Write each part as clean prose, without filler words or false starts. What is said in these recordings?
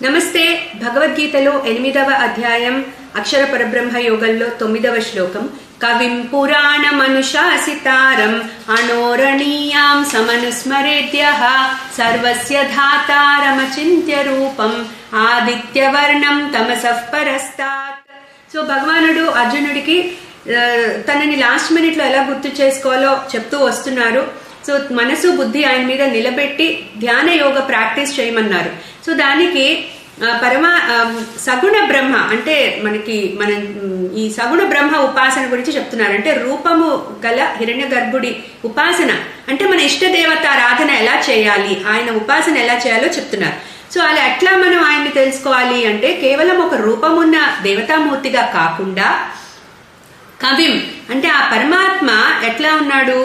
నమస్తే. భగవద్గీతలో 8వ అధ్యాయం అక్షర పరబ్రహ్మ యోగంలో 9వ శ్లోకం. కవిం పురాణమనుశాసితారం అనోరణీయాం సమనుస్మరేద్యః సర్వస్య ధాతారమచింత్య రూపం ఆదిత్యవర్ణం తమసః పరస్తాత్. సో భగవానుడు అర్జునుడికి తనని లాస్ట్ మినిట్ లో ఎలా గుర్తు చేసుకోవాలో చెప్తూ వస్తున్నారు. సో మనసు బుద్ధి ఆయన మీద నిలబెట్టి ధ్యాన యోగ ప్రాక్టీస్ చేయమన్నారు. సో దానికి సగుణ బ్రహ్మ అంటే మన ఈ సగుణ బ్రహ్మ ఉపాసన గురించి చెప్తున్నారు. అంటే రూపము గల హిరణ్య గర్భుడి ఉపాసన అంటే మన ఇష్ట దేవత ఆరాధన ఎలా చేయాలి, ఆయన ఉపాసన ఎలా చేయాలో చెప్తున్నారు. సో అలా ఎట్లా మనం ఆయన్ని తెలుసుకోవాలి అంటే కేవలం ఒక రూపమున్న దేవతామూర్తిగా కాకుండా కవిం అంటే ఆ పరమాత్మ ఎట్లా ఉన్నాడు,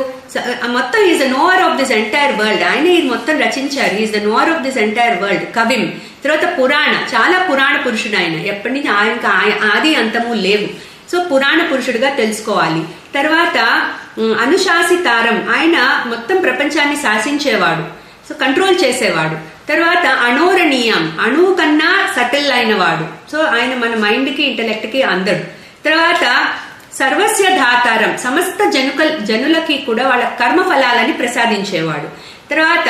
మొత్తం is the knower of this entire world. ఆయన ఇది మొత్తం రచించారు. Is the knower of this entire world. కవిం తర్వాత పురాణ, చాలా పురాణ పురుషుడు ఆయన. ఎప్పటి నుంచి ఆయనకు ఆది అంతము లేవు. సో పురాణ పురుషుడిగా తెలుసుకోవాలి. తర్వాత అనుశాసితారం, ఆయన మొత్తం ప్రపంచాన్ని శాసించేవాడు, సో కంట్రోల్ చేసేవాడు. తర్వాత అనోరణీయం, అణువు కన్నా సటిల్ అయినవాడు. సో ఆయన మన మైండ్ కి ఇంటెలెక్ట్ కి అందడు. తర్వాత సర్వస్య ధాతారం, సమస్త జనులకి కూడా వాళ్ళ కర్మ ఫలాలని ప్రసాదించేవాడు. తర్వాత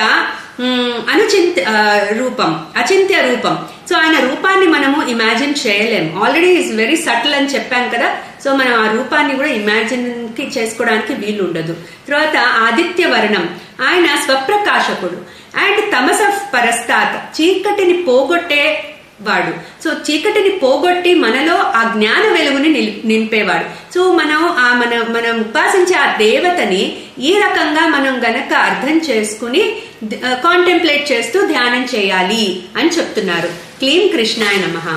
అచింత్య రూపం. సో ఆయన రూపాన్ని మనము ఇమాజిన్ చేయలేము. ఆల్రెడీ ఈజ్ వెరీ సటిల్ అని చెప్పాను కదా. సో మనం ఆ రూపాన్ని కూడా ఇమాజిన్ కి చేసుకోవడానికి వీలు ఉండదు. తర్వాత ఆదిత్య వర్ణం, ఆయన స్వప్రకాశకుడు. అండ్ తమసః పరస్తాత్, చీకటిని పోగొట్టే వాడు. సో చీకటిని పోగొట్టి మనలో ఆ జ్ఞాన వెలుగుని నింపేవాడు. సో మనం ఉపాసించే ఆ దేవతని ఈ రకంగా మనం గనక అర్థం చేసుకుని కాంటెంప్లేట్ చేస్తూ ధ్యానం చేయాలి అని చెప్తున్నారు. క్లీం కృష్ణాయ నమః.